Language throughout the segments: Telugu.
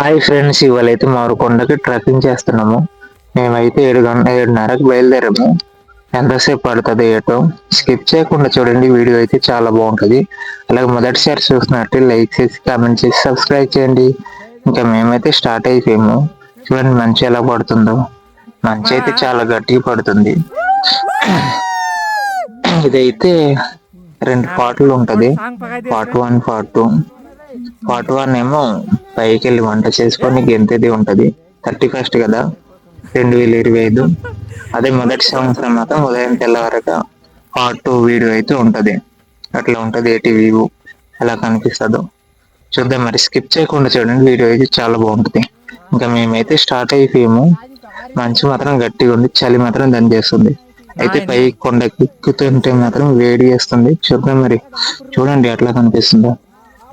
హాయ్ ఫ్రెండ్స్, ఇవాళైతే మారుకొండకి ట్రెక్కింగ్ చేస్తున్నాము. మేమైతే 7:30కి బయలుదేరాము. ఎంతసేపు పడుతుంది ఏటో స్కిప్ చేయకుండా చూడండి. వీడియో అయితే చాలా బాగుంటుంది. అలాగే మొదటిసారి చూసినట్టు లైక్ చేసి కామెంట్ చేసి సబ్స్క్రైబ్ చేయండి. ఇంకా మేమైతే స్టార్ట్ అయిపోయాము. చూడండి మంచి ఎలా పడుతుందో. మంచి అయితే చాలా గట్టిగా పడుతుంది. ఇదైతే రెండు పార్ట్లు ఉంటది. Part 1, part 2. పార్ట్ 1 ఏమో పైకి వెళ్ళి వంట చేసుకొని గెంతేది ఉంటది. 31st కదా, 2025. అదే మొదటి సంవత్సరం మాత్రం ఉదయం తెల్లవారక పార్ట్ 2 వీడియో అయితే ఉంటది. అట్లా ఉంటది. ఏటి వ్యూ ఎలా కనిపిస్తుందో చూద్దాం. మరి స్కిప్ చేయకుండా చూడండి. వీడియో అయితే చాలా బాగుంటది. ఇంకా మేమైతే స్టార్ట్ అయిపోయాము. మంచు మాత్రం గట్టిగా ఉంది, చలి మాత్రం దంచేస్తుంది. అయితే పై కొండ ఎక్కుతుంటే మాత్రం వేడి చేస్తుంది. చూద్దాం మరి. చూడండి ఎట్లా కనిపిస్తుందో.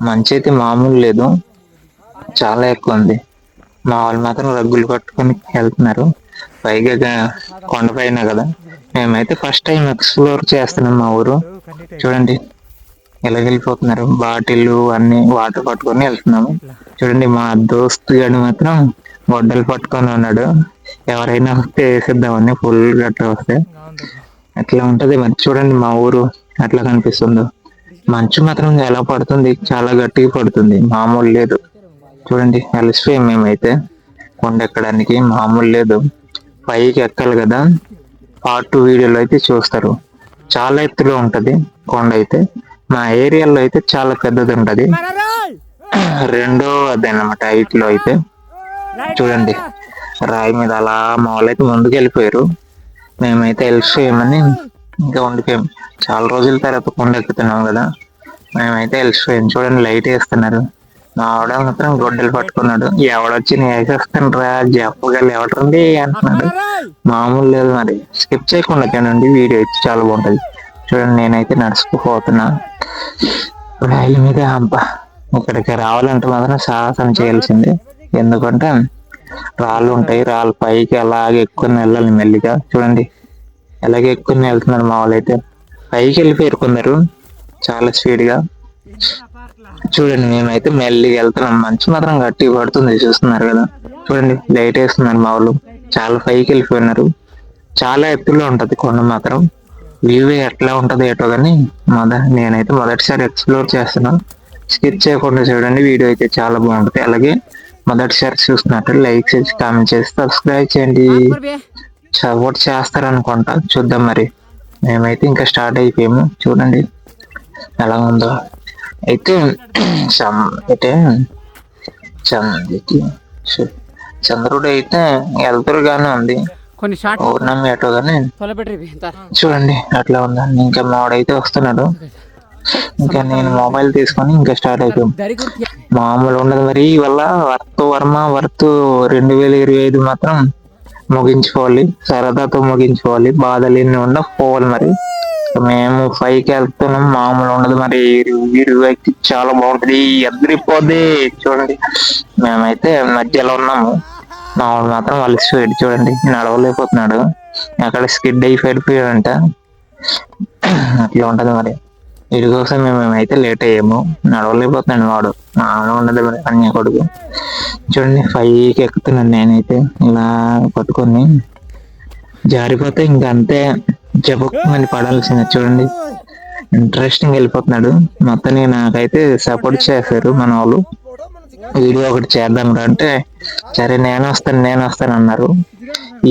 మంచి అయితే మామూలు లేదు, చాలా ఎక్కువ ఉంది. మా వాళ్ళు మాత్రం రగ్గులు పట్టుకొని వెళ్తున్నారు. పైగా కొండపైన కదా. మేమైతే ఫస్ట్ టైం ఎక్స్ప్లోర్ చేస్తున్నాం మా ఊరు. చూడండి ఎలా వెళ్ళిపోతున్నారు. బాటిల్ అన్ని వాటర్ పట్టుకొని వెళ్తున్నాము. చూడండి మా దోస్తు గాడు మాత్రం గొడ్డలు పట్టుకొని ఉన్నాడు. ఎవరైనా వస్తే వేసేద్దామని, ఫుల్ గట్రా వస్తే. అట్లా ఉంటది మరి. చూడండి మా ఊరు ఎట్లా కనిపిస్తుందో. మంచు మాత్రం ఎలా పడుతుంది, చాలా గట్టిగా పడుతుంది, మామూలు లేదు. చూడండి అలసిపోయాం మేమైతే. కొండ ఎక్కడానికి మామూలు లేదు. పైకి ఎక్కాలి కదా. పార్ట్ 2 వీడియోలో అయితే చూస్తారు. చాలా ఎత్తులో ఉంటది కొండ అయితే. మా ఏరియాలో అయితే చాలా పెద్దది ఉంటది. రెండో అదేనమాట హైట్ లో అయితే. చూడండి రాయి మీద అలా మా వాళ్ళైతే ముందుకు వెళ్ళిపోయారు. మేమైతే వెళ్ళిపోయామని ఇంకా ఉండిపోయాం. చాలా రోజుల తర్వాత కొండ ఎక్కుతున్నాం కదా. మేమైతే వెళ్ళిపోయాం. చూడండి లైట్ వేస్తున్నారు. మా ఆవిడ మాత్రం గొడ్డలు పట్టుకున్నాడు. ఎవడొచ్చి నేను వేసేస్తాను రా, చెప్పగలి ఎవడండి అంటున్నాడు. మామూలు లేదు మరి. స్కిప్ చేయకుండా తినండి. వీడియో అయితే చాలా బాగుంటది. చూడండి నేనైతే నడుచుకుపోతున్నా రైలు మీద. అబ్బా, ఇక్కడికి రావాలంటే మాత్రం సాహసం చేయాల్సిందే. ఎందుకంటే రాళ్ళు ఉంటాయి. రాళ్ళు పైకి అలాగే ఎక్కుని వెళ్ళాలి మెల్లిగా. చూడండి ఎలాగే ఎక్కుని వెళ్తున్నారు మా వాళ్ళైతే. పైకి వెళ్ళిపోయారు కొందరు చాలా స్పీడ్ గా. చూడండి మేమైతే మెల్లిగా వెళ్తున్నాం. మంచు మాత్రం గట్టిగా పడుతుంది, చూస్తున్నారు కదా. చూడండి లైట్ వేస్తున్నారు మా వాళ్ళు. చాలా పైకి వెళ్ళిపోయినారు. చాలా ఎత్తులో ఉంటది కొండ మాత్రం. వ్యూ ఎట్లా ఉంటది ఏటో కానీ నేనైతే మొదటిసారి ఎక్స్ప్లోర్ చేస్తున్నా. స్కిప్ చేయకుండా చూడండి. వీడియో అయితే చాలా బాగుంటది. అలాగే మొదటిసారి చూస్తున్నట్టు లైక్ చేసి కామెంట్ చేసి సబ్స్క్రైబ్ చేయండి. సపోర్ట్ చేస్తారనుకుంటా. చూద్దాం మరి. మేమైతే ఇంకా స్టార్ట్ అయిపోయాము. చూడండి ఎలా ఉందో. అయితే అయితే చంద్రుడు అయితే వెళ్తురుగానే ఉంది. పౌర్ణమి ఏటో గానీ చూడండి అట్లా ఉందండి. ఇంకా మావాడైతే వస్తున్నాడు. ఇంకా నేను మొబైల్ తీసుకొని ఇంకా స్టార్ట్ అయిపోయాం. మామూలు ఉండదు మరి. వల్ల వర్త్ 2025 మాత్రం ముగించుకోవాలి. సరదాతో ముగించుకోవాలి. బాధలు ఎన్ని ఉన్నా పోవాలి మరి. మేము 5కి వెళ్తున్నాం. మామూలు ఉండదు మరి. వీరు వ్యక్తి చాలా బాగుంటది, ఎదిరిపోద్ది. చూడండి మేమైతే మధ్యలో ఉన్నాము. మామూలు మాత్రం అలసిపోయాడు. చూడండి నడవలేకపోతున్నాడు. అక్కడ స్కిడ్ అయి పడిపోయాడంట. అట్లా ఉంటది మరి. వీడి కోసం మేమైతే లేట్ అయ్యాము. నడవలేకపోతున్నాడు వాడు. మామూలు ఉండదు మరి అన్య కొడుకు. చూడండి 5కి ఎక్కుతున్నాను నేనైతే. ఇలా పట్టుకొని జారిపోతే ఇంకా అంతే, జపమని పడాల్సిందే. చూడండి ఇంట్రెస్టింగ్ వెళ్ళిపోతున్నాడు. మొత్తం నాకైతే సపోర్ట్ చేశారు మన వాళ్ళు. వీడియో ఒకటి చేద్దాం అంటే సరే నేను వస్తాను అన్నారు.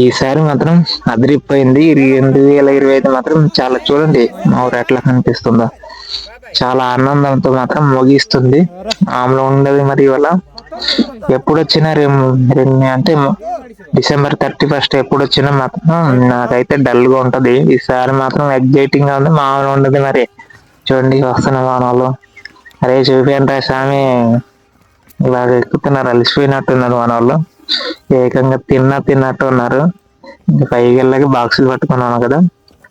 ఈసారి మాత్రం అదిరిపోయింది. 2025 మాత్రం చాలా. చూడండి మా ఊరు ఎట్లా కనిపిస్తుందో. చాలా ఆనందంతో మాత్రం ముగిస్తుంది. మామూలు ఉండదు మరి. ఇవాళ ఎప్పుడు వచ్చినా అంటే December 31st ఎప్పుడు వచ్చినా మాత్రం నాకైతే డల్ గా ఉంటది. ఈసారి మాత్రం ఎగ్జైటింగ్ గా ఉంది. మామూలు ఉండదు మరి. చూడండి వస్తున్న వాళ్ళు. అరే చూపియండి స్వామి. ఇలాగ ఎక్కుతున్నారు. అలసిపోయినట్టున్నారు మన వాళ్ళు. ఏకంగా తిన్నట్టు ఉన్నారు. ఇంకా పైకి వెళ్ళాక బాక్సులు పట్టుకున్నాను కదా.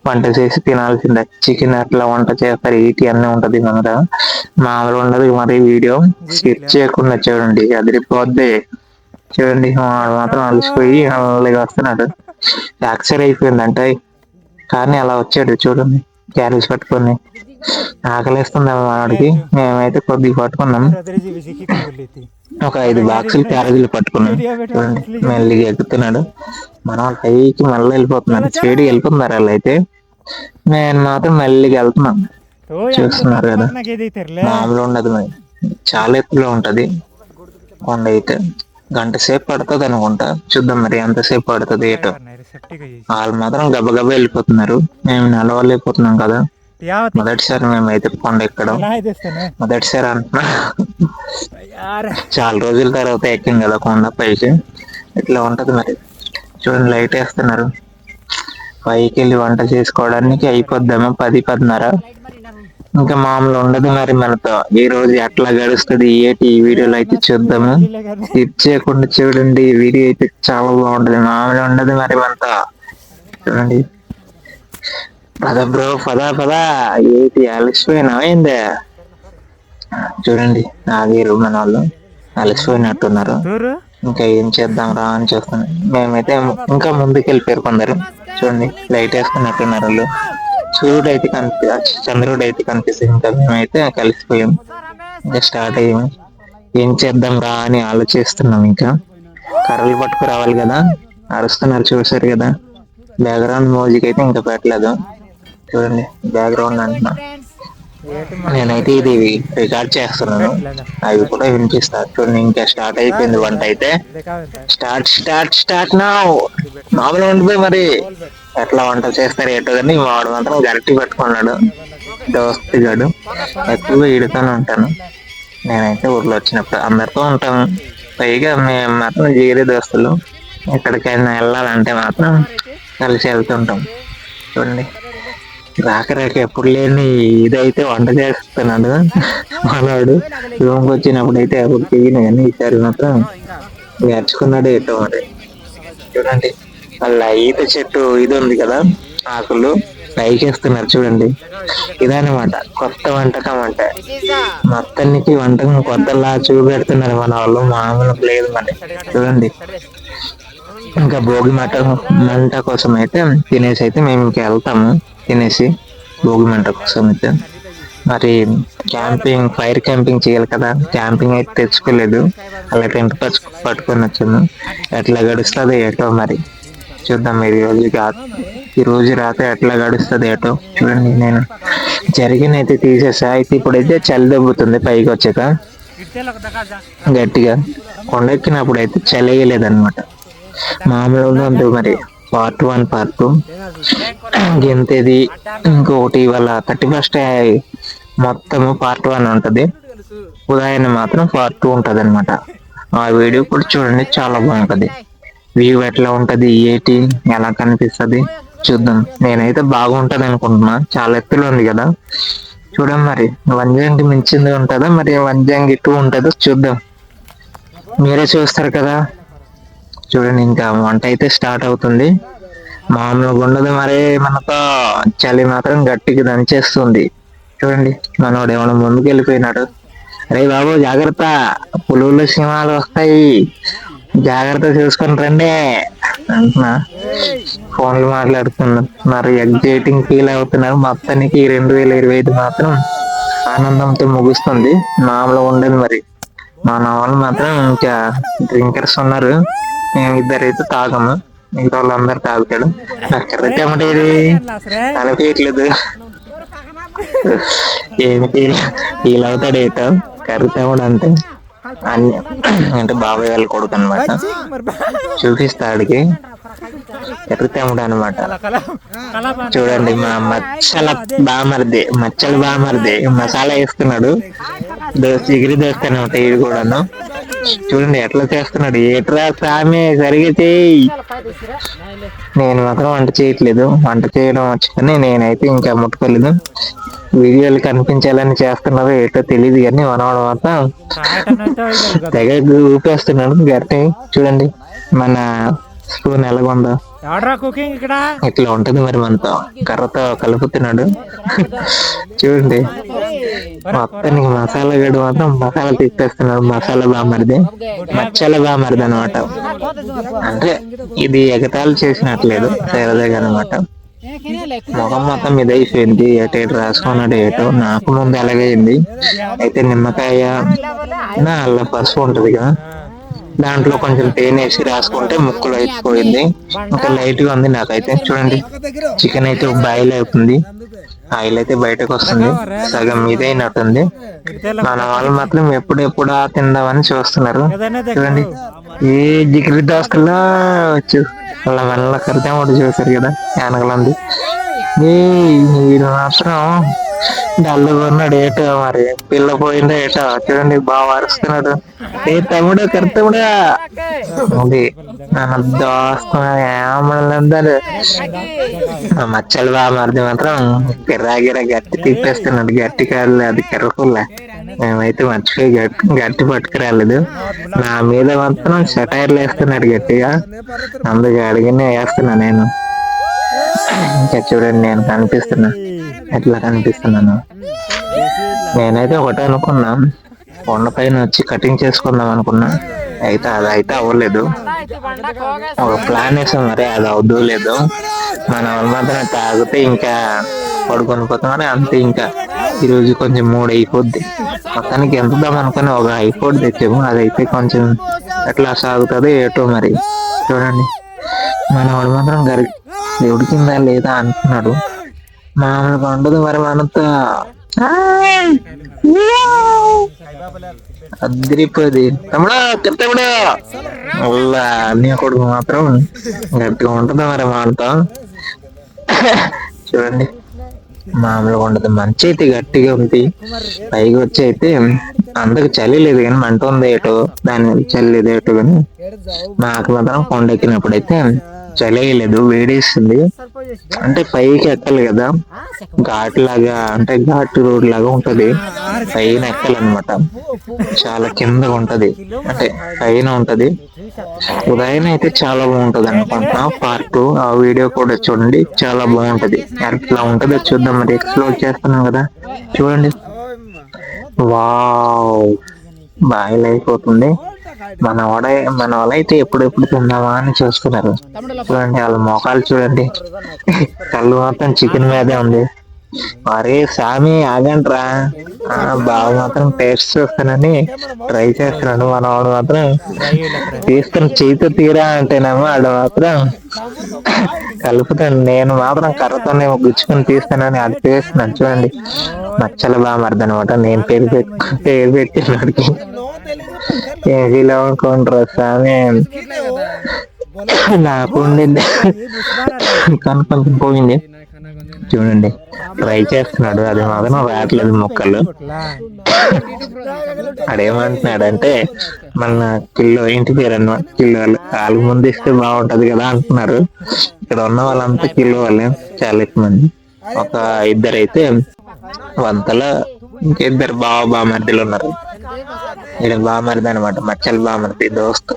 వంట చేసి తినాల్సిందే. చికెన్ అట్లా వంట చేస్తారు. ఈటి అన్నీ ఉంటది మన. మామూలు ఉండదు మరి. వీడియో స్కిప్ చేయకుండా చూడండి, అదిరిపోద్ది. చూడండి మాత్రం అలసిపోయి అలాగే వస్తున్నాడు. ఫ్రాక్చర్ అయిపోయిందంట కానీ అలా వచ్చాడు. చూడండి క్యారేజ్ పట్టుకొని. ఆకలిస్తుంది వాడికి. మేమైతే కొద్దిగా పట్టుకున్నాం. ఒక 5 బాక్సులు క్యారేజీలు పట్టుకున్నాను. చూడండి మెల్లిగా ఎక్కుతున్నాడు. మన వాళ్ళు పైకి మళ్ళీ వెళ్ళిపోతున్నారు, స్పీడ్గా వెళ్ళిపోతున్నారు వాళ్ళు అయితే. నేను మాత్రం మెల్లిగా వెళ్తున్నాను. చూస్తున్నారు కదా, మామూలు ఉండదు మరి, చాలా ఎత్తులో ఉంటది కొండ అయితే. గంట సేపు పడుతుంది అనుకుంటా, చూద్దాం మరి ఎంతసేపు పడుతుంది ఏటో. వాళ్ళు మాత్రం గబగబా వెళ్ళిపోతున్నారు, మేము నడవలేకపోతున్నాం కదా. మొదటిసారి మేమైతే కొండ ఎక్కడం, మొదటిసారి అంటున్నా. చాలా రోజుల తర్వాత ఎక్కాం కదా కొండ పైకి, ఇట్లా ఉంటది మరి. చూడండి లైట్ వేస్తున్నారు. పైకి వెళ్ళి వంట చేసుకోవడానికి అయిపోద్దామో 10-10:30. ఇంకా మామూలు ఉండదు మరి మనతో. ఈ రోజు ఎట్లా గడుస్తుంది ఏటి ఈ వీడియోలో అయితే చూద్దాము. చేయకుండా చూడండి, ఈ వీడియో అయితే చాలా బాగుంటది, మామూలు ఉండదు మరి మనతో. చూడండి, పద బ్రో పదా ఏటి అలసిపోయినా అయిందే. చూడండి ఆగిరు మన వాళ్ళు, అలసిపోయినట్టున్నారు. ఇంకా ఏం చేద్దాం రా అని చూస్తున్నాం. మేమైతే ఇంకా ముందుకు వెళ్ళిపోయారు కొందరు. చూడండి లైట్ వేసుకున్నట్టున్నారు వాళ్ళు. సూర్యుడు అయితే చంద్రుడు అయితే కనిపిస్తుంది. ఇంకా మేమైతే కలిసిపోయాం, ఇంకా స్టార్ట్ అయ్యాము. ఏం చేద్దాం రా అని ఆలోచిస్తున్నాం. ఇంకా కర్రలు పట్టుకు రావాలి కదా, అరుస్తున్నారు చూసారు కదా. బ్యాక్గ్రౌండ్ మ్యూజిక్ అయితే ఇంకా పెట్టలేదు. చూడండి బ్యాక్గ్రౌండ్ అంటున్నా, నేనైతే ఇది రికార్డ్ చేస్తున్నాను, అవి కూడా వినిపిస్తారు. చూడండి ఇంకా స్టార్ట్ అయిపోయింది వంట అయితే. స్టార్ట్ నా మామూలుగా ఉండిపోయి మరి. ఎట్లా వంట చేస్తారు ఏటో కానీ వాడు మాత్రం గరిటి పెట్టుకున్నాడు, దోస్తుగాడు. ఎక్కువగా ఈడుతూనే ఉంటాను నేనైతే. ఊర్లో వచ్చినప్పుడు అందరితో ఉంటాము, పైగా మేము మాత్రం జీరి దోస్తులు. ఎక్కడికైనా వెళ్ళాలంటే మాత్రం కలిసి వెళ్తుంటాం. చూడండి రాక ఎప్పుడు లేని ఇదైతే వంట చేస్తున్నాడు మనవాడు. రూమ్కి వచ్చినప్పుడు అయితే ఎప్పుడు చెయ్యను కానీ ఈసారి మాత్రం నేర్చుకున్నాడు ఏటో మరి. చూడండి వాళ్ళ ఈత చెట్టు ఇది ఉంది కదా, ఆకులు పైకేస్తున్నారు. చూడండి ఇదనమాట కొత్త వంటకం అంటే. మొత్తానికి వంటకం కొత్తలా చూపెడుతున్నారు మన వాళ్ళు, మామూలు లేదు మరి. చూడండి ఇంకా భోగి మంట కోసం అయితే తినేసి అయితే మేము ఇంకా వెళ్తాము. తినేసి భోగి మంట కోసం అయితే మరి ఫైర్ క్యాంపింగ్ చేయాలి కదా. క్యాంపింగ్ అయితే తెచ్చుకోలేదు, అలా టెంట్ పట్టుకొని వచ్చాను. ఎట్లా గడుస్తుంది ఏటో మరి చూద్దాం. ఈ రోజు రాత్రి ఎట్లా గడుస్తుంది ఏటో. చూడండి నేను జరిగిన అయితే తీసేసా. అయితే ఇప్పుడైతే చలి దెబ్బతుంది పైకి వచ్చాక గట్టిగా. కొండెక్కినప్పుడు అయితే చలి వేయలేదన్నమాట, మామూలుగా ఉంది మరి. పార్ట్ 1 పార్ట్ 2 గెంతేది ఇంకొకటి. ఇవాళ 31st మొత్తము పార్ట్ 1 ఉంటది, ఉదయాన్నే మాత్రం పార్ట్ 2 ఉంటది అనమాట. ఆ వీడియో కూడా చూడండి, చాలా బాగుంటది. వ్యూ ఎట్లా ఉంటది ఏటి ఎలా కనిపిస్తుంది చూద్దాం. నేనైతే బాగుంటది అనుకుంటున్నా, చాలా ఎత్తులో ఉంది కదా. చూద్దాం మరి వంజంగి మించింది ఉంటుందా మరి వంజంగి 2 ఉంటుందో చూద్దాం, మీరే చూస్తారు కదా. చూడండి ఇంకా వంట అయితే స్టార్ట్ అవుతుంది. మామూలుగా ఉండదు మరి మనతో. చలి మాత్రం గట్టిగా దంచేస్తుంది. చూడండి మనోడు ఏమైనా ముందుకు వెళ్ళిపోయినాడు. అరే బాబు జాగ్రత్త, పులులు సింహాలు వస్తాయి, జాగ్రత్త చూసుకొని రండి అంటున్నా. ఫోన్లు మాట్లాడుతున్నారు మరి, ఎగ్జైటింగ్ ఫీల్ అవుతున్నారు. మొత్తానికి 2025 మాత్రం ఆనందంతో ముగుస్తుంది, మామూలుగా ఉండదు మరి. మన వాళ్ళు మాత్రం ఇంకా డ్రింకర్స్ ఉన్నారు, మేము ఇద్దరైతే తాగము, మిగతా వాళ్ళందరూ తాగుతాడు. కరెక్ట్ ఏమంటే ఇది అనిపించట్లేదు, ఏమి ఫీల్ అవుతాడు ఏటో. కరెక్ట్ ఏమడు అంటే అంటే బాబాయ్ వాళ్ళ కొడుకు అనమాట, చూపిస్తాడికి కరెక్ట్ ఏమడు అనమాట. చూడండి మా మచ్చలు బామర్ది మసాలా వేస్తున్నాడు, ఎగిరి దోస్తానమాట ఇది కూడాను. చూడండి ఎట్లా చేస్తున్నాడు, ఏట్రా సామి సరిగా చేయి. నేను మాత్రం వంట చేయట్లేదు, వంట చేయడం వచ్చు కానీ నేనైతే ఇంకా ముట్టుకోలేదు. వీడియోలు కనిపించాలని చేస్తున్నారో ఏటో తెలియదు కానీ మనవాడు మాత్రం తెగ ఊపేస్తున్నాడు గట్టి. చూడండి మన స్పూన్ ఎలాగుందో ఇట్లా ఉంటది మరి మనతో. కర్రతో కలుపుతున్నాడు చూడండి. మొత్తానికి మసాలా గడు మాత్రం మసాలా తిప్పేస్తున్నాడు. మసాలా బామరిది, మచ్చల బామరిది అనమాట. అంటే ఇది ఎగతాళి చేసినట్లేదు, సరదాగా అనమాట. ముఖం మొత్తం మీద అయిపోయింది. ఎటు రాసుకున్నాడు ఏటో, నాకు ముందు అలాగైంది. అయితే నిమ్మకాయ అల్ల పసుపు ఉంటది కదా, దాంట్లో కొంచెం తేనె వేసి రాసుకుంటే ముక్కులో అయిపోయింది. ఇంకా లైట్ గా ఉంది నాకైతే. చూడండి, చికెన్ అయితే బాయిల్ అవుతుంది, ఆయిల్ అయితే బయటకు వస్తుంది, సగం మీదైనట్టుంది. మన వాళ్ళు మాత్రం ఎప్పుడెప్పుడా తిందామని చూస్తున్నారు. చూడండి, ఏ జిగిరి దోసకల్లా వచ్చు అలా వల్ల కరితే ఒకటి చూసారు కదా, వెనకలంది. మీరు మాత్రం డల్లుగా ఉన్నాడు ఏటో, మరి పిల్ల పోయిందో ఏటో. చూడండి, బాగా అరుస్తున్నాడు. ఏ తమ్ముడు, కరుతమ్ముడా ఉంది నన్ను దోస్తున్నాడు. ఏమన్నారు మచ్చలు బాగా మరిది మాత్రం గిర్రా గట్టి తిప్పేస్తున్నాడు. గట్టి కాదు, అది కెర్రకుల్లా. మేమైతే మర్చిపోయి గట్టి పట్టుకురాలేదు. నా మీద మాత్రం సెటైర్లు వేస్తున్నాడు గట్టిగా, అందుకే అడిగినే వేస్తున్నా నేను. ఇంకా చూడండి, నేను కనిపిస్తున్నా, ఎట్లా కనిపిస్తున్నాను. నేనైతే ఒకటే అనుకున్నా, కొండ పైన వచ్చి కటింగ్ చేసుకుందాం అనుకున్నా. అయితే అది అయితే అవ్వలేదు. ఒక ప్లాన్ వేసాం, మరి అది అవుదో లేదు. మన మాత్రం తాగితే ఇంకా పడుకొని పోతామని అంతే. ఇంకా ఈరోజు కొంచెం 3 అయిపోద్ది. మొత్తానికి ఎంత దాం అనుకుని ఒక ఐఫోన్ తెచ్చాము. అదైతే కొంచెం ఎట్లా సాగుతుందో ఏటో మరి. చూడండి, మన వాడు మాత్రం ఉడికిందా లేదా అంటున్నాడు. మామూలుగా ఉండదు మరి మనతో. అదిరిపోది తమ్ముడా, తమ్ముడా అలా అన్నీ కొడుకు మాత్రం గట్టిగా ఉంటుంది మరి మనతో. చూడండి, మామూలుగా ఉండదు, మంచి అయితే గట్టిగా ఉంది. పైకి వచ్చి అయితే అందరికి చలి లేదు కానీ మంట ఉంది ఏటో, దాని మీద చలి లేదు ఏటో. కానీ నాకు మాత్రం కొండెక్కినప్పుడు అయితే చలి లేదు, వేడేస్తుంది. అంటే పైకి ఎక్కాలి కదా, ఘాట్ లాగా, అంటే ఘాట్ రోడ్ లాగా ఉంటది, పైన ఎక్కాలన్నమాట. చాలా కింద ఉంటది, అంటే పైన ఉంటది. ఉదయం అయితే చాలా బాగుంటది అనుకుంటున్నా. పార్ట్ ఆ వీడియో కూడా చూడండి, చాలా బాగుంటది. ఎట్లా ఉంటదో చూద్దాం, మరి ఎక్స్ప్లోర్ చేస్తున్నాం కదా. చూడండి, వావ్, బాయిల్ అయిపోతుంది. మన వాళ్ళైతే ఎప్పుడెప్పుడు తిందామా అని చూస్తున్నారు. చూడండి, వాళ్ళ మొఖాలు చూడండి, కళ్ళు మాత్రం చికెన్ మీదే ఉంది. అరే సామి ఆగండ్రా, బాగా మాత్రం టేస్ట్ చూస్తానని ట్రై చేస్తున్నాడు. మనవాడు మాత్రం తీస్తున్న చేతితో తీరా అంటేనేమో ఆడు మాత్రం కలుపుతాను. నేను మాత్రం కర్రతోనే గుచ్చుకొని తీస్తానని అది తీస్తున్నాను. చూడండి, మచ్చలు బాగా మరదనమాట. నేను పేరు పెట్టినాడికి ఏజీలో అనుకుంటారు స్వామి. నాకు ఉండింది కనుక పోయింది. చూడండి, ట్రై చేస్తున్నాడు, అది మాత్రం రావట్లేదు ముక్కలు. అడేమంటున్నాడంటే, మన కిలో ఇంటి పేరు అన్నమాట, కిలో వాళ్ళకి ముందు ఇస్తే బాగుంటది కదా అంటున్నారు. ఇక్కడ ఉన్న వాళ్ళంతా కిలో వాళ్ళే, చాలా ఎక్కువ మంది. ఒక ఇద్దరైతే వంతల, ఇంకిద్దరు బామర్దిలు ఉన్నారు. ఇక్కడ బామర్ది అనమాట, మచ్చలు బామర్ది దోస్తు.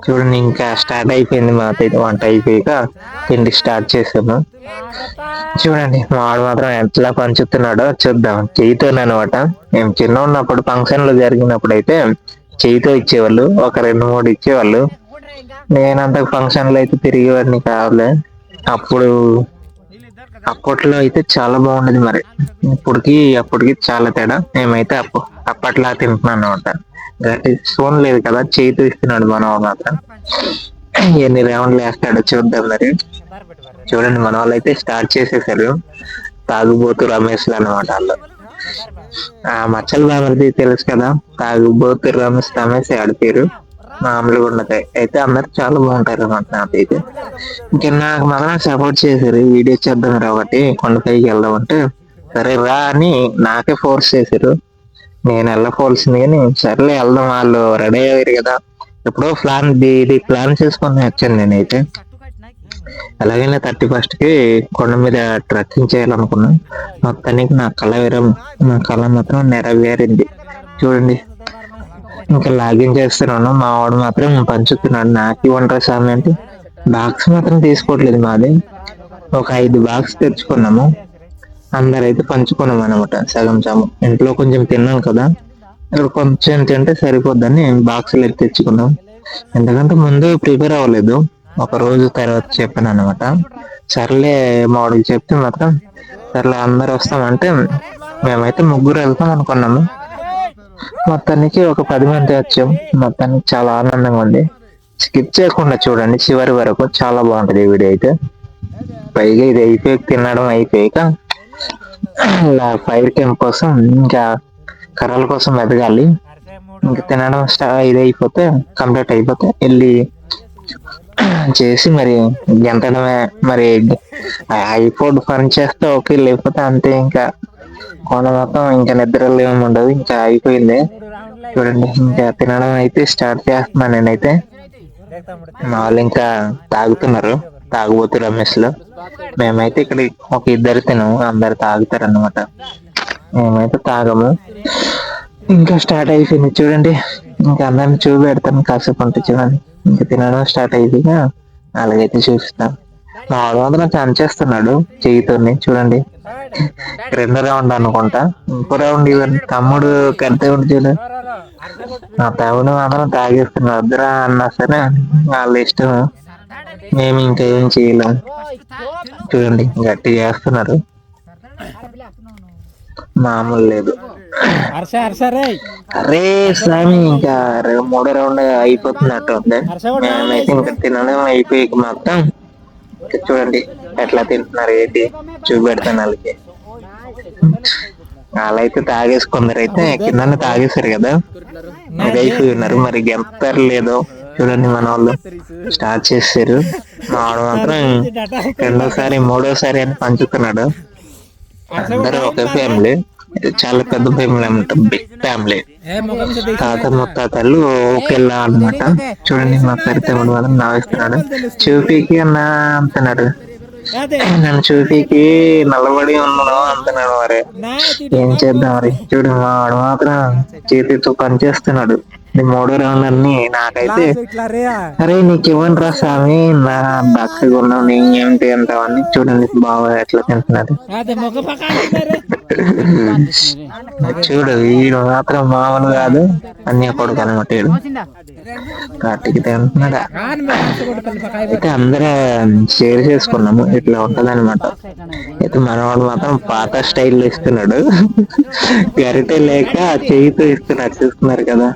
చూడండి, ఇంకా స్టార్ట్ అయిపోయింది. మాకైతే వంట అయిపోయాక తిండి స్టార్ట్ చేసాము. చూడండి, మావాడు మాత్రం ఎట్లా పంచుతున్నాడో చూద్దాం. చేయితోనమాట. మేము చిన్న ఉన్నప్పుడు ఫంక్షన్లు జరిగినప్పుడు అయితే చేయితో ఇచ్చేవాళ్ళు, ఒక 2-3 ఇచ్చేవాళ్ళు. నేనంత ఫంక్షన్లు అయితే తిరిగేవాడిని కావాలి. అప్పట్లో అయితే చాలా బాగుండేది. మరి అప్పటికి చాలా తేడా. మేమైతే అప్పట్లా తింటున్నాను అనమాట. గట్టి స్పూన్ లేదు కదా, చేయితో ఇస్తున్నాడు మనవాడు మాత్రం. ఎన్ని రౌండ్లు వేస్తాడో చూద్దాం మరి. చూడండి, మన వాళ్ళు అయితే స్టార్ట్ చేసేసారు. తాగుబోతు రమేష్ అనమాట వాళ్ళు. ఆ మచ్చలు బామర్ది తెలుసు కదా, తాగుబోతు రమేష్ ఆడిపోయారు. మామూలుగా ఉండదు. అయితే అందరు చాలా బాగుంటారు అన్నమాట. నాకైతే ఇంకా నాకు మాత్రం సపోర్ట్ చేశారు, వీడియో చేద్దాం రా ఒకటి, కొండపైకి వెళ్దాం అంటే సరే రా అని నాకే ఫోర్స్ చేశారు. నేను వెళ్ళపోవాల్సింది కానీ సర్లే వెళ్దాం, వాళ్ళు రెడీ అయ్యారు కదా. ఎప్పుడో ప్లాన్ చేసుకుని వచ్చాను నేనైతే. అలాగైనా 31st కి కొండ మీద ట్రెక్కింగ్ చేయాలనుకున్నా. మొత్తానికి నా కళ మాత్రం నెరవేరింది. చూడండి, ఇంకా లాగిన్ చేస్తున్నాను. మా వాడు మాత్రం పంచుతున్నాడు. నాకు ఇవ్వంటారు స్వామి అంటే బాక్స్ మాత్రం తీసుకోవట్లేదు. మాది ఒక 5 బాక్స్ తెచ్చుకున్నాము. అందరైతే పంచుకున్నాం అనమాట, సగం సగం. ఇంట్లో కొంచెం తిన్నాం కదా, ఇక్కడ కొంచెం తింటే సరిపోద్దని బాక్సులు తెచ్చుకున్నాం. ఎందుకంటే ముందు ప్రిపేర్ అవ్వలేదు. ఒక రోజు తర్వాత చెప్పాను అనమాట. సర్లే మావాడికి చెప్తే మాత్రం సర్లే అందరు వస్తామంటే మేమైతే ముగ్గురు వెళ్తాం అనుకున్నాము. మొత్తానికి ఒక 10 మంది వచ్చాం. మొత్తానికి చాలా ఆనందంగా ఉంది. స్కిప్ చేయకుండా చూడండి చివరి వరకు, చాలా బాగుంటది ఈ వీడియో అయితే. పైగా ఇది అయిపోయి తినడం అయిపోయాక ఫైర్ క్యాంప్ కోసం ఇంకా కర్రల కోసం ఎదగాలి. ఇంకా తినడం ఇది అయిపోతే కంప్లీట్ అయిపోతే వెళ్ళి చేసి మరి గెంతడమే. మరి అయిపోడు పని చేస్తే ఓకే, లేకపోతే అంతే. ఇంకా కొండ మొత్తం ఇంకా నిద్రలు ఏమి ఉండదు, ఇంకా అయిపోయింది. చూడండి ఇంకా తినడం అయితే స్టార్ట్ చేస్తున్నాను నేనైతే. మా వాళ్ళు ఇంకా తాగుతున్నారు, తాగుబోతు రమేష్ లో. మేమైతే ఇక్కడ ఒక ఇద్దరు తినము, అందరు తాగుతారు అన్నమాట. మేమైతే తాగము. ఇంకా స్టార్ట్ అయిపోయింది చూడండి. ఇంకా అందరిని చూపెడతాను కాసేపు ఉంటే. చూడండి ఇంకా తినడం స్టార్ట్ అయిపోయిగా అలాగైతే చూపిస్తాను. మా వాడు మాత్రం చంచేస్తున్నాడు చెయ్యితోని. చూడండి రెండో రౌండ్ అనుకుంటా, ఇంకో రౌండ్ ఇవన్నీ తమ్ముడు కడితే ఉండి చూడు. నా తమ్ముడు మాత్రం తాగేస్తున్నాడు. వద్దురా అన్నా సరే వాళ్ళ ఇష్టం, మేము ఇంకా ఏం చేయలేం. చూడండి గట్టి చేస్తున్నారు, మామూలు లేదు. అరే స్వామి ఇంకా మూడో రౌండ్ అయిపోతున్నట్టు ఉంది. మేమైతే ఇంకా తినడం అయిపోయి మొత్తం చూడండి ఎట్లా తింటున్నారు ఏంటి చూపెడతాను వాళ్ళకి. వాళ్ళైతే తాగేసుకుందరు, అయితే కింద తాగేశారు కదా, ఇది అయిపోయి ఉన్నారు. మరి గెలుపుతారు లేదో చూడండి. మన వాళ్ళు స్టార్ట్ చేశారు. మా వాడు మాత్రం రెండోసారి మూడోసారి అని పంచుతున్నాడు. అందరూ ఒకే ఫ్యామిలీ, చాలా పెద్ద ఫ్యామిలీ అన్నమాట, బిగ్ ఫ్యామిలీ. తాత ముత్తాతలు ఒకేలా అనమాట. చూడండి మా పెరితమ్ముడు మాత్రం నావిస్తున్నాడు. చూపికి అన్నా అంటున్నాడు, నన్ను చూపికి నల్లబడి ఉన్నాడు అంటున్నాడు. మరి ఏం చేద్దాం మరి. చూడు మా వాడు మాత్రం చేతితో పని చేస్తున్నాడు. మూడో రౌండ్ అన్ని నాకైతే అరే నీకు ఇవ్వండి రా స్వామి, నా దక్కగా ఉన్నావు నీ ఏమిటి అంటావని. చూడండి బాగా ఎట్లా తింటున్నాడు. చూడు వీడు మాత్రం మామూలు కాదు, అన్నీ కొడుకు అనమాట. కార్తీక్ తింటున్నాడా. అయితే అందరూ షేర్ చేసుకున్నాము, ఇట్లా ఉంటది అనమాట. అయితే మనవాడు మాత్రం పాత స్టైల్ ఇస్తున్నాడు, గరిటె లేక చేయితో ఇస్తున్నాడు. చూస్తున్నారు కదా,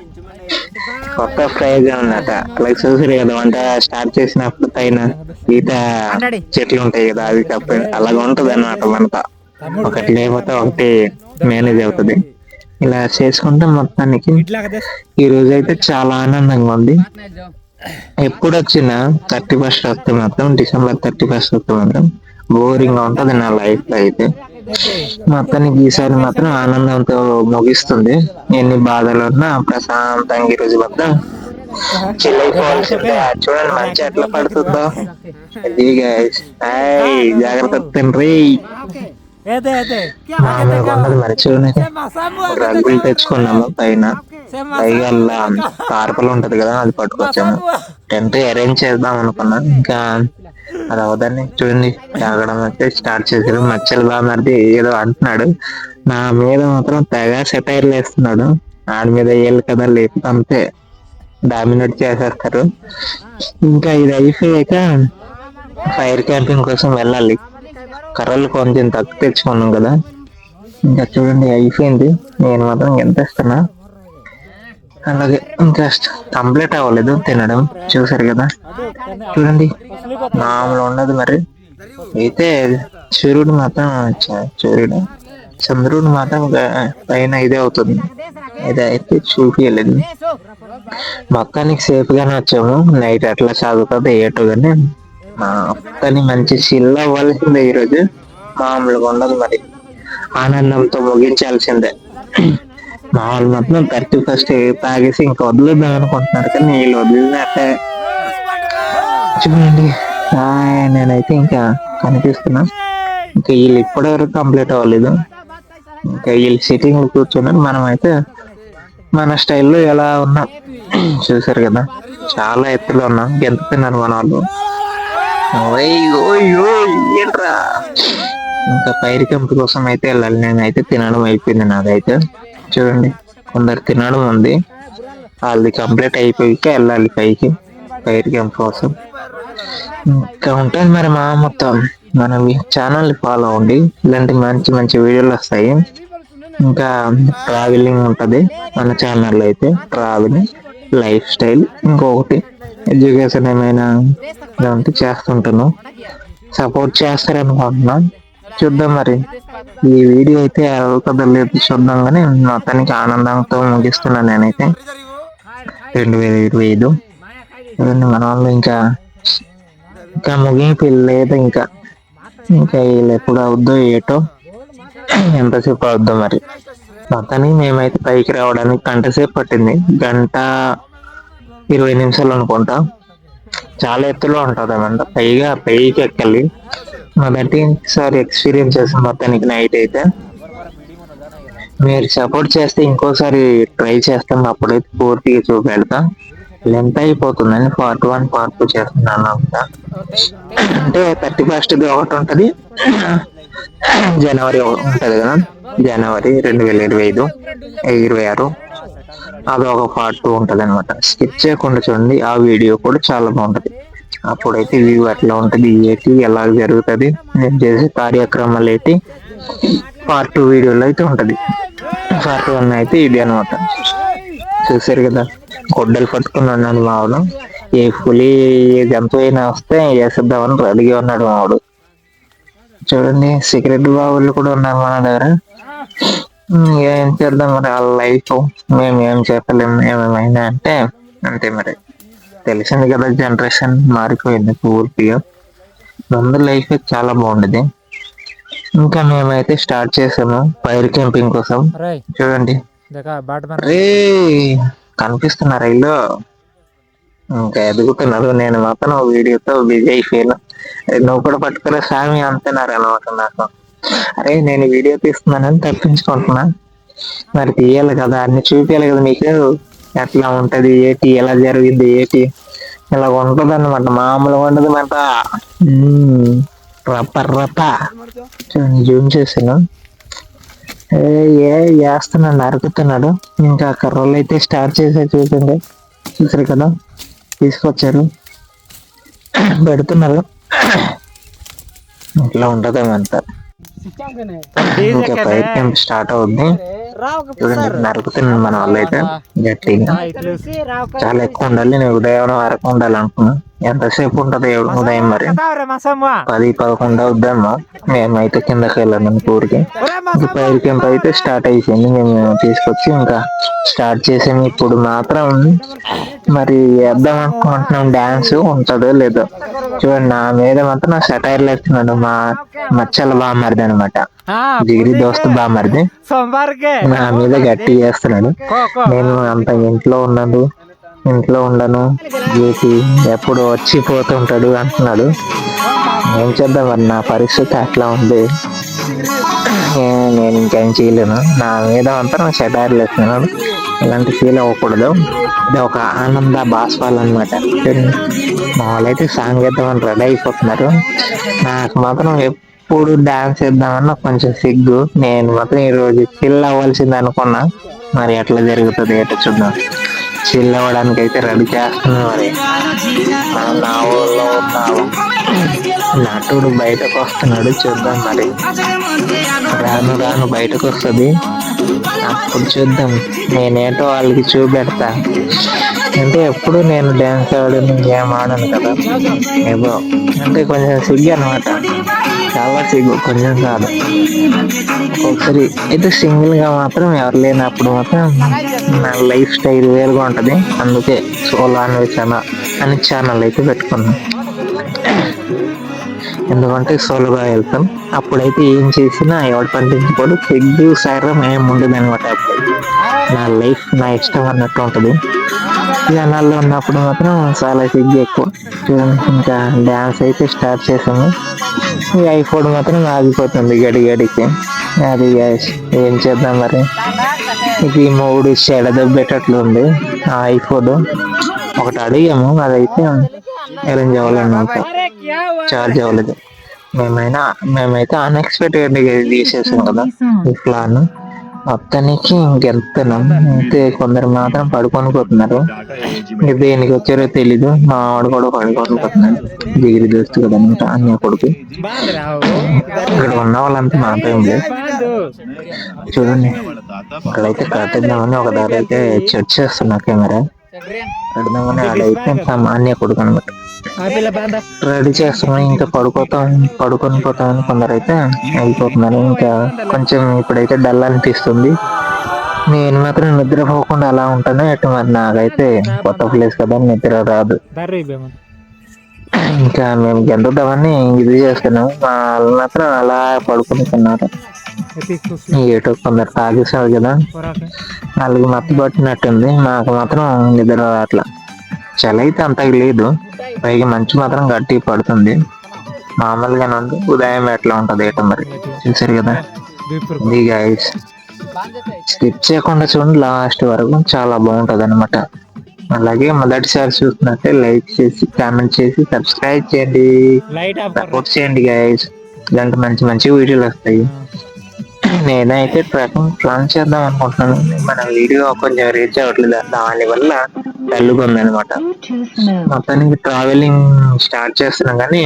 కొత్త ప్రయోగం అన్నమాట. అలాగే చూసారు కదా, వంట స్టార్ట్ చేసినప్పుడు పైన ఈత చెట్లు ఉంటాయి కదా, అవి కప్ప అలాగ ఉంటది అన్నమాట. మనతో ఒకటి లేకపోతే ఒకటి మేనేజ్ అవుతుంది. ఇలా చేసుకుంటే మొత్తానికి ఈ రోజు అయితే చాలా ఆనందంగా ఉంది. ఎప్పుడు వచ్చినా 31st వస్తే మాత్రం, డిసెంబర్ 31st వస్తే మాత్రం బోరింగ్ గా ఉంటది నా లైఫ్ లో అయితే. మొత్తానికి ఈసారి మాత్రం ఆనందంతో ముగిస్తుంది. ఎన్ని బాధలు ఉన్నా ప్రశాంతంగా ఈ రోజు మొత్తం చిల్లైపోవాల్సిందే. చూడండి మంచి ఎట్లా పడుతుందో. జాగ్రత్త తిండ్రి. ఉండదు మరి. చూడండి రగ్గులు తెచ్చుకున్నాము పైన, పైగా కార్పలు ఉంటది కదా, అది పట్టుకొచ్చాము. టెంట్ అరేంజ్ చేద్దాం అనుకున్నా, ఇంకా అది అవదాన్ని. చూడండి తాగడం అయితే స్టార్ట్ చేశారు. మచ్చలు బామర్ది ఏదో అంటున్నాడు, నా మీద మాత్రం తెగ సెటైర్లు వేస్తున్నాడు. ఆడి మీద వేయాలి కదా, లేకపోతే అంతే డామినేట్ చేసేస్తారు. ఇంకా ఇది అయిపోయాక ఫైర్ క్యాంపింగ్ కోసం వెళ్ళాలి. కర్రలు కొంచెం తక్కువ తెచ్చుకున్నాం కదా. ఇంకా చూడండి అయిపోయింది. నేను మాత్రం ఎంత ఇస్తున్నా. అలాగే ఇంకా కంప్లీట్ అవ్వలేదు తినడం, చూసారు కదా. చూడండి మామూలు ఉండదు మరి. అయితే సూర్యుడు మాత్రం చంద్రుడు మాత్రం పైన ఇదే అవుతుంది. ఇది అయితే చూపించలేదు. మొత్తానికి సేఫ్ గానే వచ్చాము. నైట్ ఎట్లా సాగుతుంది ఏటో కానీ మొత్తాన్ని మంచి చిల్ అవ్వాల్సిందే ఈరోజు, మామూలుగా ఉండదు మరి. ఆనందంతో ముగించాల్సిందే. మా వాళ్ళు మాత్రం 31st తాగేసి ఇంకా వదిలేద్దాం అనుకుంటున్నారు, కానీ వీళ్ళు వదిలినట్టే. చూడండి నేనైతే ఇంకా కనిపిస్తున్నా. ఇంకా వీళ్ళు ఇప్పటివరకు కంప్లీట్ అవ్వలేదు. ఇంకా వీళ్ళు సిట్టింగ్ కూర్చున్నారు, మనం అయితే మన స్టైల్లో ఎలా ఉన్నాం చూసారు కదా. చాలా ఎత్తులో ఉన్నాం, గెంతుతున్నారు మన వాళ్ళు. ఏంట్రా. ఇంకా ఫైర్ క్యాంప్ కోసం అయితే వెళ్ళాలి. నేనైతే తినడం అయిపోయింది నాదైతే. చూడండి కొందరు తినడం ఉంది, వాళ్ళది కంప్లీట్ అయిపోయాక వెళ్ళాలి పైకి ఫైర్ క్యాంప్ కోసం. ఇంకా ఉంటుంది మరి మా మొత్తం. మన ఛానల్ ఫాలో అవ్వండి, ఇలాంటి మంచి మంచి వీడియోలు వస్తాయి. ఇంకా ట్రావెలింగ్ ఉంటుంది మన ఛానల్లో అయితే, ట్రావెలింగ్, లైఫ్ స్టైల్, ఇంకొకటి ఎడ్యుకేషన్ ఏమైనా ఇలాంటి చేస్తుంటాను. సపోర్ట్ చేస్తారనుకుంటున్నా, చూద్దాం మరి. ఈ వీడియో అయితే అవుతుందో లేదు చూద్దాం, కానీ మొత్తానికి ఆనందంతో ముగిస్తున్నాను నేనైతే. 2025 మన వాళ్ళు ఇంకా ముగింపు లేదు. ఇంకా వీళ్ళు ఎప్పుడు అవుద్దో ఏటో, ఎంతసేపు అవుద్దో మరి. మొత్తానికి మేమైతే పైకి రావడానికి గంట సేపు పట్టింది, 1:20 అనుకుంటా. చాలా ఎత్తులో ఉంటుంది అన్నమాట, పైకి ఎక్కాలి. మొదటిసారి ఎక్స్పీరియన్స్ చేసాం మొత్తానికి నైట్ అయితే. మీరు సపోర్ట్ చేస్తే ఇంకోసారి ట్రై చేస్తాం, అప్పుడైతే పూర్తిగా చూపెడతా. లెంత్ అయిపోతుందని part 1 part 2 చేస్తున్నాను అంతా. అంటే 31st ఒకటి ఉంటది, జనవరి ఉంటది కదా, జనవరి 2025 అదొక part 2 ఉంటది అనమాట. స్కిప్ చేయకుండా చూడండి, ఆ వీడియో కూడా చాలా బాగుంటది. అప్పుడైతే వ్యూ ఎట్లా ఉంటది, ఏంటి ఎలా జరుగుతుంది, నేను చేసే కార్యక్రమాలు ఏంటి part 2 వీడియోలో అయితే ఉంటది. part 1 అయితే ఇది అనమాట. చూసారు కదా, గొడ్డలు పట్టుకుని ఉన్నాడు మావాడు. ఏ పులి ఏ జంతువు అయినా వస్తే వేసేద్దామని రెడీగా ఉన్నాడు మావాడు. చూడండి, సిగరెట్ బాబులు కూడా ఉన్నారు మన దగ్గర. ఏం చేద్దాం మరి, వాళ్ళ లైఫ్ మేము ఏం చెప్పలేము. ఏమైనా అంటే అంతే మరి. తెలిసింది కదా, జనరేషన్ మారిపోయింది పూర్తిగా. ముందు లైఫ్ చాలా బాగుండేది. ఇంకా మేమైతే స్టార్ట్ చేసాము ఫైర్ క్యాంపింగ్ కోసం. చూడండి, కనిపిస్తున్నారు ఇల్లు, ఇంకా ఎదుగుతున్నారు. నేను మాత్రం వీడియోతో బిజీ అయిపోయాను. నువ్వు కూడా పట్టుకునే స్వామి అంటున్నారు అనమాట నాకు. అరే, నేను వీడియో తీస్తున్నానని తప్పించుకుంటున్నా, మరి తీయాలి కదా, అన్ని చూపించాలి కదా మీకు, ఎట్లా ఉంటది ఏటి, ఎలా జరిగింది ఏటి, ఇలా ఉంటది అనమాట. మామూలుగా ఉండదు మాట, రప్ప. జూమ్ చేసాను. చేస్తున్నాడు, నరుకుతున్నాడు. ఇంకా కర్రలు అయితే స్టార్ట్ చేశారు, చూసారు కదా, తీసుకొచ్చారు, పెడుతున్నారు. ఇట్లా ఉంటదేమంతా. ఇంకా ఫైర్ క్యాంప్ స్టార్ట్ అవుద్ది. చూడండి, నరుకుతున్నాను మన వాళ్ళు అయితే గట్టిగా. చాలా ఎక్కువ ఉండాలి, నేను ఉదయం వరకు ఉండాలి అనుకున్నా. ఎంతసేపు ఉంటది ఉదయం మరి, 10-11 అవుద్దామా. మేమైతే కిందకి వెళ్ళాను ఊరికి. ఇంకా ఫైర్ క్యాంప్ అయితే స్టార్ట్ అయిపోయింది. మేము తీసుకొచ్చి ఇంకా స్టార్ట్ చేసాము. ఇప్పుడు మాత్రం మరి వేద్దాం అనుకుంటున్నాం, డాన్స్ ఉంటుందో లేదో. చూడండి, నా మీద మాత్రం నా సెటైర్లు వేస్తున్నాడు మా మచ్చల బామ్మరిది అనమాట, జిగిరి దోస్తు బామ్మరిది. నా మీద గట్టి చేస్తున్నాడు. నేను అంత ఇంట్లో ఉండను, ఏటి ఎప్పుడు వచ్చి పోతుంటాడు అంటున్నాడు. ఏం చేద్దాం మరి, నా పరిస్థితి అట్లా ఉంది. నేను ఇంకేం చేయలేను. నా మీద మాత్రం సెటైర్లు వేస్తున్నాడు. ఇలాంటి ఫీల్ అవ్వకూడదు. ఇది ఒక ఆనంద బాష్పాలు అనమాట. మా వాళ్ళైతే సాంగీతం రెడీ అయిపోతున్నారు. నాకు మాత్రం ఎప్పుడు డాన్స్ వేద్దామన్నా కొంచెం సిగ్గు. నేను మాత్రం ఈరోజు చిల్ అవ్వాల్సింది అనుకున్నా, మరి ఎట్లా జరుగుతుంది ఏంటో చూద్దాం. చిల్ అవ్వడానికి అయితే రెడీ చేస్తున్నాను. మరి నా ఊళ్ళో ఉన్న నటుడు బయటకు వస్తున్నాడు, చూద్దాం మరి. రాను బయటకు వస్తుంది, అప్పుడు చూద్దాం. నేనేంటో వాళ్ళకి చూపెడతా. అంటే ఎప్పుడు నేను డ్యాన్స్ ఆడను, ఏం ఆడను కదా, ఏదో అంటే కొంచెం సిగ్గు అనమాట. చాలా సిగ్గు, కొంచెం కాదు. ఒక్కొక్కసారి అయితే సింగిల్ గా మాత్రం ఎవరు లేనప్పుడు మాత్రం నా లైఫ్ స్టైల్ వేరుగా ఉంటది. అందుకే సోలో అని ఛానల్ అయితే పెట్టుకున్నాను. ఎందుకంటే సోలోగా వెళ్తాం. అప్పుడైతే ఏం చేసినా ఎవరు పట్టించుకోడు, సిగ్గు సైరం ఏం ఉండదు అనమాట. అప్పుడు నా లైఫ్ నా ఇష్టం అన్నట్టు ఉంటుంది. జనాల్లో ఉన్నప్పుడు మాత్రం చాలా సిగ్గు ఎక్కువ. ఇంకా డ్యాన్స్ అయితే స్టార్ట్ చేసాము. ఈ ఐఫోన్ మాత్రం ఆగిపోతుంది గడికి. అది ఏం చేద్దాం మరి. ఇది 3 చెడదెబ్బేటట్లు ఉంది ఆ ఐఫోన్. ఒకటి అడిగాము, అదైతే అరేంజ్ అవ్వాలన్నమాట, చార్జ్ అవ్వలేదు. మేమైతే అన్ఎక్స్పెక్టెడ్ తీసేసాం కదా ఈ ప్లాన్. మొత్తానికి ఇంకెళ్తున్నాం అయితే కొందరు మాత్రం పడుకొని పోతున్నారు. దేనికి వచ్చారో తెలీదు. మా వాడు కూడా పడుకొని పోతున్నాడు. జిగిరి దోస్తు కదా అనమాట అన్న కొడుకు. ఇక్కడ ఉన్న వాళ్ళంతా మా టైంలే. చూడండి ఇక్కడైతే కట్టిద్దామని ఒక దారి అయితే చెక్ చేస్తున్నా కెమెరా కడదామని ఆడైతే అన్నయ్య కొడుకు అనమాట రెడీ చేస్తున్నాం. ఇంకా పడుకొని పోతామని కొందరు అయితే వెళ్ళిపోతున్నారు. ఇంకా కొంచెం ఇప్పుడైతే డల్ అనిపిస్తుంది. నేను మాత్రం నిద్రపోకుండా అలా ఉంటాను. ఎటు మరి నాకైతే కొత్త ప్లేస్ కదా నిద్ర రాదు. ఇంకా మేము గెంతుదామని ఇది చేస్తున్నాం. వాళ్ళు మాత్రం అలా పడుకుంటున్నారు. ఏటో కొందరు తాగేసారు కదా వాళ్ళకి మత్తు పట్టినట్టుంది. నాకు మాత్రం నిద్ర రావట్లా. చలి అయితే అంతగా లేదు, పైగా మంచు మాత్రం గట్టి పడుతుంది. మామూలుగానే ఉంది. ఉదయం ఎట్లా ఉంటది ఏటో మరి చూసారు కదా. ఇది గైస్ స్కిప్ చేయకుండా చూడండి లాస్ట్ వరకు, చాలా బాగుంటది అనమాట. అలాగే మొదటిసారి చూస్తున్నట్టే లైక్ చేసి కామెంట్ చేసి సబ్స్క్రైబ్ చేయండి, సపోర్ట్ చేయండి గైస్. ఇలాంటి మంచి మంచి వీడియోలు వస్తాయి. నేనైతే ట్రెక్కింగ్ ప్లాన్ చేద్దాం అనుకుంటున్నాను. మన వీడియో కొంచెం రీచ్ అవ్వట్లేదు, దాని వల్ల డల్లుగా అనమాట. మొత్తానికి ట్రావెలింగ్ స్టార్ట్ చేస్తున్నాం కానీ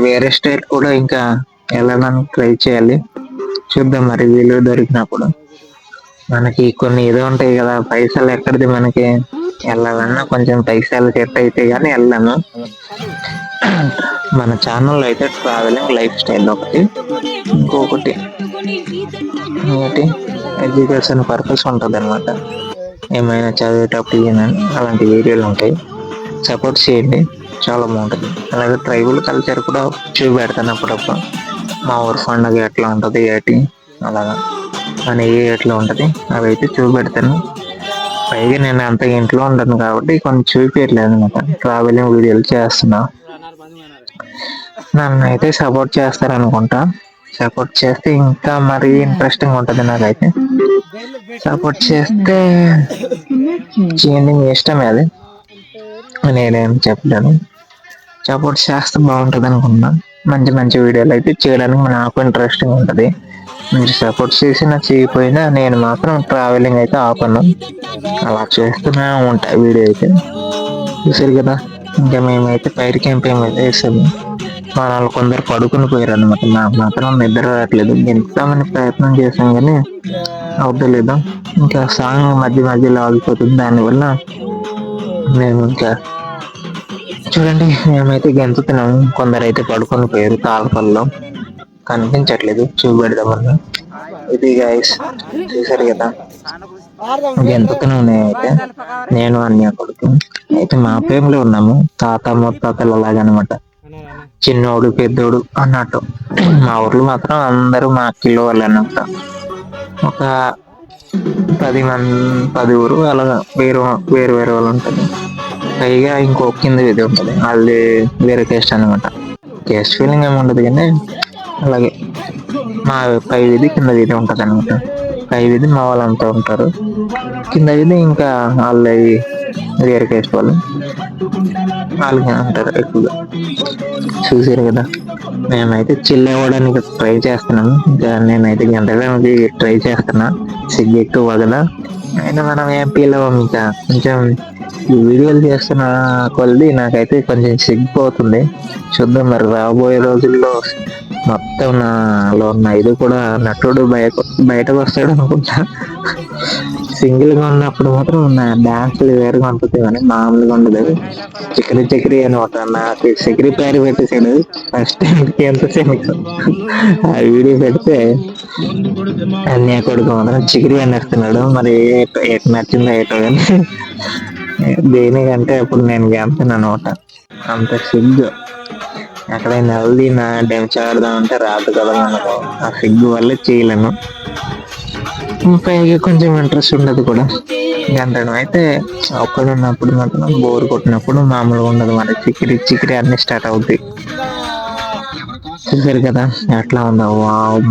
వేరే స్టేట్ కూడా ఇంకా వెళ్ళడానికి ట్రై చేయాలి. చూద్దాం మరి వీలు దొరికినప్పుడు. మనకి కొన్ని ఏదో ఉంటాయి కదా, పైసలు ఎక్కడిది మనకి. వెళ్ళాలన్నా కొంచెం పైసలు సెట్ అయితే కానీ వెళ్ళాను. మన ఛానల్లో అయితే ట్రావెలింగ్ లైఫ్ స్టైల్ ఒకటి, ఇంకొకటి ఎడ్యుకేషన్ పర్పస్ ఉంటుంది అనమాట. ఏమైనా చదివేటప్పుడు అలాంటి వీడియోలు ఉంటాయి. సపోర్ట్ చేయండి, చాలా బాగుంటుంది. అలాగే ట్రైబల్ కల్చర్ కూడా చూపెడతాను అప్పుడప్పుడు. మా ఊరు పండుగ ఎట్లా ఉంటుంది ఏంటి అలాగా మన ఎట్లా ఉంటుంది అవి అయితే చూపెడతాను. పైగా నేను అంత ఇంట్లో ఉంటాను కాబట్టి కొంచెం చూపించట్లేదు అనమాట. ట్రావెలింగ్ వీడియోలు చేస్తున్నా. నన్ను అయితే సపోర్ట్ చేస్తారనుకుంటా. సపోర్ట్ చేస్తే ఇంకా మరీ ఇంట్రెస్టింగ్ ఉంటుంది. నాకైతే సపోర్ట్ చేస్తే చేయండి, మీ ఇష్టమే అది, నేనేం చెప్పలేను. సపోర్ట్ చేస్తే బాగుంటుంది అనుకున్నా. మంచి మంచి వీడియోలు అయితే చేయడానికి నాకు ఇంట్రెస్టింగ్ ఉంటుంది. మీరు సపోర్ట్ చేసినా చేయకపోయినా నేను మాత్రం ట్రావెలింగ్ అయితే ఆపను, అలా చేస్తూనే ఉంటాయి వీడియో అయితే. చూసారు కదా. ఇంకా మేమైతే పైరు క్యాంప్ ఏమైతే వేసాము. మా వాళ్ళు కొందరు పడుకుని పోయారు అనమాట. నాకు మాత్రం నిద్ర రావట్లేదు. ఎంతమంది ప్రయత్నం చేసాం కానీ అవుతలేదు. ఇంకా సాంగ్ మధ్య మధ్యలో ఆగిపోతుంది. దానివల్ల మేము ఇంకా చూడండి మేమైతే గెంతుతున్నాము. కొందరు అయితే పడుకొని పోయారు తాళపల్లో, కనిపించట్లేదు, చూపెడదామన్నా. ఇది గైస్ చూసారు కదా. గెంతుతున్నాం నేనైతే, నేను అన్నయ్య కొడుకు అయితే మా ప్రేమలో ఉన్నాము. తాత ముత్తాతలు అలాగనమాట, చిన్నోడు పెద్దోడు అన్నట్టు. మా ఊర్లో మాత్రం అందరూ మా అక్కలు వాళ్ళు అన్నమాట. ఒక 10 ఊరు అలాగా వేరు వేరు వాళ్ళు ఉంటుంది. పైగా ఇంకో కింద ఇది ఉంటుంది, అది వేరే టేస్ట్ అనమాట. టేస్ట్ ఫీలింగ్ ఏమి ఉండదు కానీ అలాగే మా పై వీధి కింద వీధి ఉంటుంది అనమాట. పై వీధి మా వాళ్ళంతా ఉంటారు, కింద వీధి ఇంకా వాళ్ళు వేరే టేస్ట్ వాళ్ళు అంటారు ఎక్కువగా. చూసారు కదా. మేమైతే చిల్ అవ్వడానికి ట్రై చేస్తున్నాము. ఇంకా నేనైతే గంటకి ట్రై చేస్తున్నా, సిగ్గు ఎక్కువ కదా. అయినా మనం ఏం ఫీల్ అవ్వం. ఇంకా కొంచెం ఈ వీడియోలు చేస్తున్న కొద్ది నాకైతే కొంచెం సిగ్గిపోతుంది. చూద్దాం మరి రాబోయే రోజుల్లో మొత్తం నాలో ఉన్న ఇది కూడా నటుడు బయటకు వస్తాడు అనుకుంటా. సింగిల్ గా ఉన్నప్పుడు మాత్రం నా డాన్సులు వేరుగా ఉంటుంది కానీ మామూలుగా ఉండదు. చక్రి అని ఒక నాకు చక్రి పేరు పెట్టేసాడు ఫస్ట్ ఎంత ఆ వీడియో పెడితే అన్నయ్య కొడుకు మాత్రం చికిరి అనేస్తున్నాడు. మరి నచ్చిందో ఏటో కానీ దేనికంటే అప్పుడు నేను గెంతాను అనమాట. అంత సిగ్గు. ఎక్కడైనా వెళ్ళి నా డ్యాన్స్ ఆడదామంటే రాదు కదా మనకు. ఆ సిగ్గు వల్ల చేయలేను. పైగా కొంచెం ఇంట్రెస్ట్ ఉండదు కూడా గంటడం. అయితే ఒక్కడున్నప్పుడు మాత్రం బోర్ కొట్టినప్పుడు మామూలుగా ఉండదు, మరి చికిరి అన్ని స్టార్ట్ అవుతాయి. చూసారు కదా ఎట్లా ఉందో.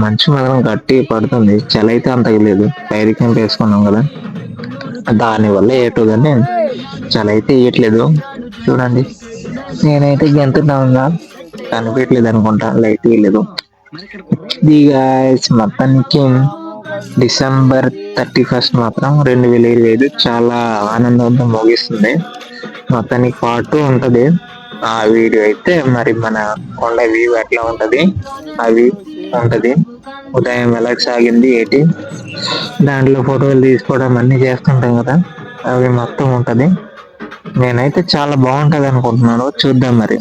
మంచు మాత్రం గట్టి పడుతుంది. చలి అయితే అంతగా లేదు. పైరు క్యాంప్ వేసుకున్నాం కదా, దానివల్ల ఏటో కానీ చలి అయితే వేయట్లేదు. చూడండి నేనైతే గెంతున్నా ఉన్నా, కనిపించట్లేదు అనుకుంటా, లైట్ వేయలేదు. ఇది guys మొత్తానికి డిసెంబర్ 31st మాత్రం 2025 చాలా ఆనందంతో ముగిస్తుంది. మొత్తానికి పార్ట్ 2 ఉంటది. ఆ వీడియో అయితే మరి మన కొండ వ్యూ ఎట్లా ఉంటది, అవి ఉంటది, ఉదయం ఎలా సాగింది ఏంటి, దాంట్లో ఫోటోలు తీసుకోవడం అన్ని చేస్తుంటాం కదా, అవి మొత్తం ఉంటది. నేనైతే చాలా బాగుంటది అనుకుంటున్నాను, చూద్దాం మరి.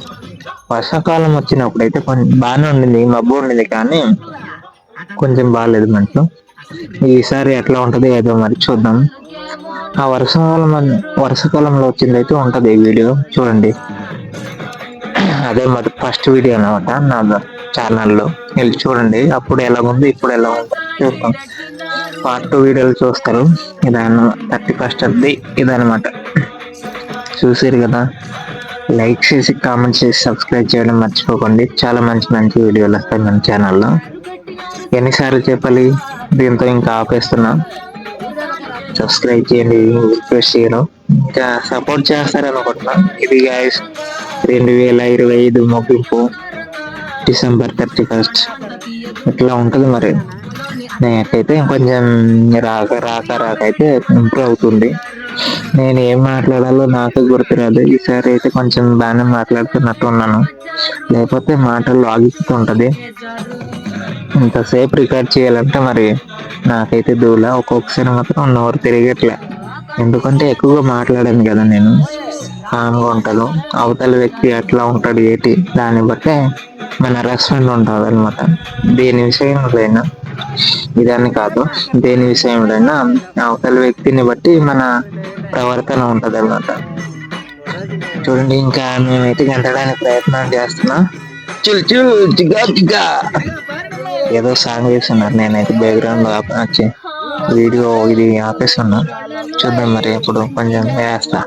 వర్షాకాలం వచ్చినప్పుడు అయితే కొంచెం బాగానే ఉండింది, మబ్బు ఉండింది, కానీ కొంచెం బాగాలేదు మనసు. ఈసారి ఎట్లా ఉంటది ఏదో మరి చూద్దాం. ఆ వర్షాకాలంలో వచ్చింది అయితే ఉంటది ఈ వీడియో చూడండి. అదే మరి ఫస్ట్ వీడియో అనమాట నా ఛానల్లో, వెళ్ళి చూడండి. అప్పుడు ఎలా ఉంది, ఇప్పుడు ఎలా ఉంది చూస్తాం. పార్ట్ 2 వీడియోలు చూస్తారు. ఇదన్న 31st ఇదనమాట. చూసారు కదా, లైక్ చేసి కామెంట్ చేసి సబ్స్క్రైబ్ చేయడం మర్చిపోకండి. చాలా మంచి మంచి వీడియోలు వస్తాయి మన ఛానల్లో. ఎన్నిసార్లు చెప్పాలి, దీంతో ఇంకా ఆపేస్తున్నా. సబ్స్క్రైబ్ చేయండి, రిక్వెస్ట్ చేయడం, ఇంకా సపోర్ట్ చేస్తారనుకుంటున్నా. ఇది గైస్ 2025 ముగింపు, డిసెంబర్ 31st ఇట్లా ఉంటది మరి. నాకైతే కొంచెం రాక అయితే ఇంప్రూవ్ అవుతుంది. నేను ఏం మాట్లాడాలో నాకు గుర్తురాదు. ఈసారి అయితే కొంచెం బాగానే మాట్లాడుతున్నట్టు ఉన్నాను, లేకపోతే మాటలు ఆగిపోతుంటది. ఇంతసేపు రికార్డ్ చేయాలంటే మరి నాకైతే దూల, ఒక్కొక్కసారి మాత్రం నోరు తిరిగట్లే. ఎందుకంటే ఎక్కువగా మాట్లాడాను కదా నేను. కామ్గా ఉంటాను, అవతల వ్యక్తి ఎట్లా ఉంటాడు ఏంటి దాన్ని బట్టే మన రెస్పాండ్ ఉంటుంది అనమాట. దేని విషయంలోనైనా, ఇదాన్ని కాదు, దేని విషయంలోనైనా అవతల వ్యక్తిని బట్టి మన ప్రవర్తన ఉంటది అనమాట. చూడండి, ఇంకా మేమైతే గెంతడానికి ప్రయత్నం చేస్తున్నా. చుల్ చుల్ జిగా జిగా ఏదో సాంగ్ వేస్తున్నారు, నేనైతే బ్యాక్గ్రౌండ్ లో వచ్చి వీడియో ఇది ఆపేస్తున్నా. చూద్దాం మరి, ఇప్పుడు కొంచెం వేస్తా.